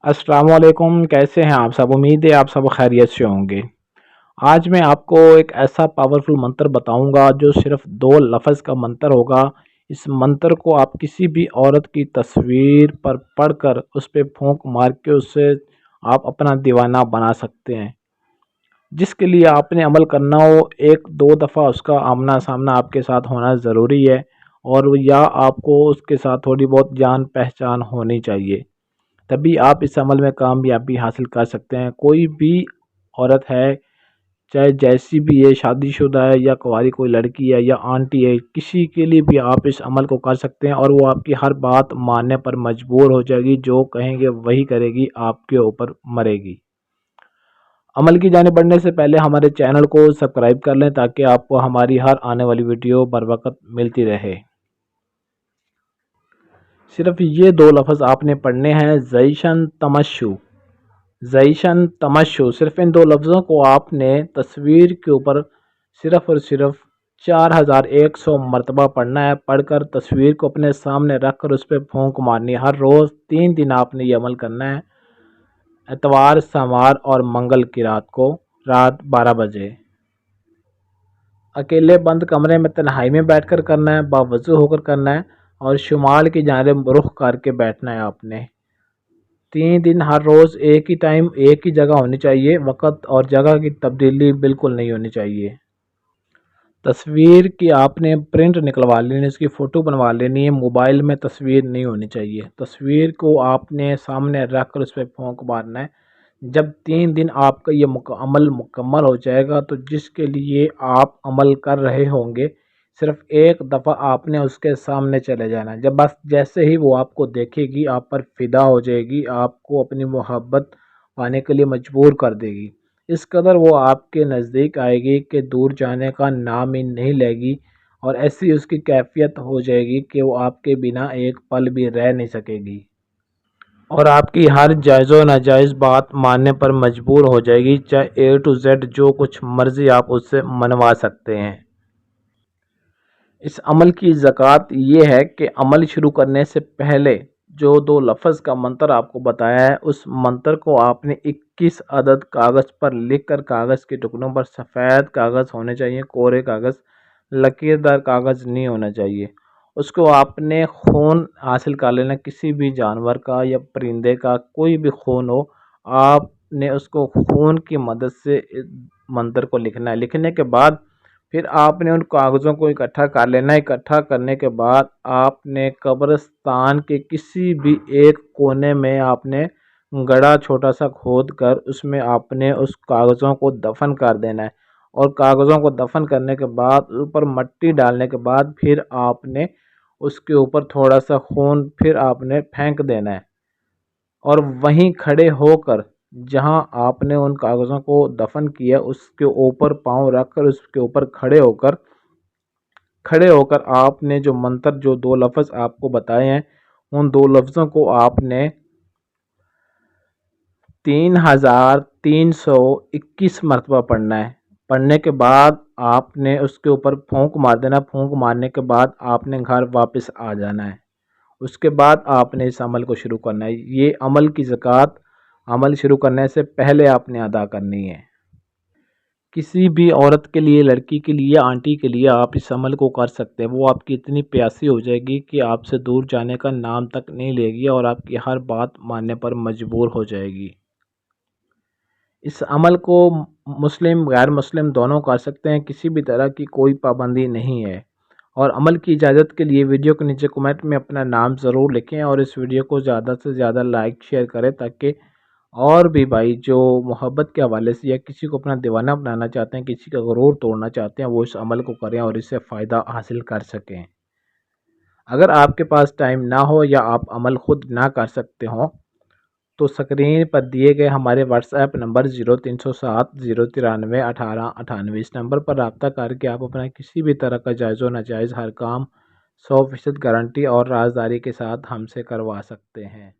अस्सलाम वालेकुम। कैसे हैं आप सब? उम्मीद है आप सब खैरियत से होंगे। आज मैं आपको एक ऐसा पावरफुल मंत्र बताऊंगा जो सिर्फ 2 लफ्ज़ का मंत्र होगा। इस मंत्र को आप किसी भी औरत की तस्वीर पर पढ़कर उस पर फूंक मार के उससे आप अपना दीवाना बना सकते हैं। जिसके लिए आपने अमल करना हो, एक दो दफ़ा उसका आमना सामना आपके साथ होना ज़रूरी है, और या आपको उसके साथ थोड़ी बहुत जान पहचान होनी चाहिए, तभी आप इस अमल में कामयाबी हासिल कर सकते हैं। कोई भी औरत है, चाहे जैसी भी है, शादीशुदा है या कुंवारी कोई लड़की है या आंटी है, किसी के लिए भी आप इस अमल को कर सकते हैं और वो आपकी हर बात मानने पर मजबूर हो जाएगी। जो कहेंगे वही करेगी, आपके ऊपर मरेगी। अमल की जाने बढ़ने से पहले हमारे चैनल को सब्सक्राइब कर लें ताकि आपको हमारी हर आने वाली वीडियो बर वक्त मिलती रहे। सिर्फ ये 2 लफ्ज़ आपने पढ़ने हैं, ज़ईशन तमश्शु। ज़ईशन तमश्शु, सिर्फ इन 2 लफ्ज़ों को आपने तस्वीर के ऊपर सिर्फ़ और सिर्फ 4100 मरतबा पढ़ना है। पढ़कर तस्वीर को अपने सामने रख कर उस पर फूंक मारनी है। हर रोज़ 3 दिन आपने ये अमल करना है, इतवार, सोमवार और मंगल की रात को, रात 12 बजे। अकेले बंद कमरे में तन्हाई में बैठकर करना है, बावज़ू होकर करना है और शुमाल की जानिब रुख करके बैठना है आपने। 3 दिन हर रोज़ एक ही टाइम एक ही जगह होनी चाहिए। वक़्त और जगह की तब्दीली बिल्कुल नहीं होनी चाहिए। तस्वीर की आपने प्रिंट निकलवा लेनी है, इसकी फ़ोटो बनवा लेनी है। मोबाइल में तस्वीर नहीं होनी चाहिए। तस्वीर को आपने सामने रख कर उस पर फूंक मारना है। जब 3 दिन आपका ये अमल मुकम्मल हो जाएगा तो जिसके लिए आप अमल कर रहे होंगे, सिर्फ एक दफ़ा आपने उसके सामने चले जाना है। जब बस जैसे ही वो आपको देखेगी, आप पर फ़िदा हो जाएगी, आपको अपनी मोहब्बत पाने के लिए मजबूर कर देगी। इस कदर वो आपके नज़दीक आएगी कि दूर जाने का नाम ही नहीं लेगी, और ऐसी उसकी कैफियत हो जाएगी कि वो आपके बिना एक पल भी रह नहीं सकेगी और आपकी हर जायज़ व नाजायज़ बात मानने पर मजबूर हो जाएगी। चाहे ए टू जेड जो कुछ मर्ज़ी आप उससे मनवा सकते हैं। इस अमल की ज़कात ये है कि अमल शुरू करने से पहले जो 2 लफ्ज़ का मंत्र आपको बताया है, उस मंत्र को आपने 21 अदद कागज़ पर लिख कर, कागज़ के टुकड़ों पर, सफ़ेद कागज़ होने चाहिए, कोरे कागज़, लकीरदार कागज़ नहीं होना चाहिए। उसको आपने खून हासिल कर लेना, किसी भी जानवर का या परिंदे का, कोई भी खून हो, आपने उसको खून की मदद से इस मंत्र को लिखना है। लिखने के बाद फिर आपने उन कागज़ों को इकट्ठा कर लेना है। इकट्ठा करने के बाद आपने कब्रिस्तान के किसी भी एक कोने में आपने गड्ढा छोटा सा खोद कर उसमें आपने उस कागज़ों को दफन कर देना है। और कागज़ों को दफन करने के बाद ऊपर मट्टी डालने के बाद फिर आपने उसके ऊपर थोड़ा सा खून फिर आपने फेंक देना है, और वहीं खड़े होकर जहां आपने उन कागज़ों को दफन किया उसके ऊपर पाँव रखकर उसके ऊपर खड़े होकर आपने जो मंत्र, जो 2 लफ्ज़ आपको बताए हैं, उन 2 लफ्ज़ों को आपने 3321 मरतबा पढ़ना है। पढ़ने के बाद आपने उसके ऊपर फूंक मार देना। फूंक मारने के बाद आपने घर वापस आ जाना है। उसके बाद आपने इस अमल को शुरू करना है। ये अमल की ज़कात अमल शुरू करने से पहले आपने अदा करनी है। किसी भी औरत के लिए, लड़की के लिए, आंटी के लिए आप इस अमल को कर सकते हैं। वो आपकी इतनी प्यासी हो जाएगी कि आपसे दूर जाने का नाम तक नहीं लेगी और आपकी हर बात मानने पर मजबूर हो जाएगी। इस अमल को मुस्लिम गैर मुस्लिम दोनों कर सकते हैं, किसी भी तरह की कोई पाबंदी नहीं है। और अमल की इजाज़त के लिए वीडियो के नीचे कमेंट में अपना नाम ज़रूर लिखें और इस वीडियो को ज़्यादा से ज़्यादा लाइक शेयर करें, ताकि और भी भाई जो मोहब्बत के हवाले से या किसी को अपना दीवाना बनाना चाहते हैं, किसी का गुरूर तोड़ना चाहते हैं, वो इस अमल को करें और इससे फ़ायदा हासिल कर सकें। अगर आपके पास टाइम ना हो या आप अमल खुद ना कर सकते हों, तो स्क्रीन पर दिए गए हमारे व्हाट्सएप नंबर 0307 093 18 98, इस नंबर पर रब्ता करके आप अपना किसी भी तरह का जायज़ व नाजायज़ हर काम 100% गारंटी और राजदारी के साथ हमसे करवा सकते हैं।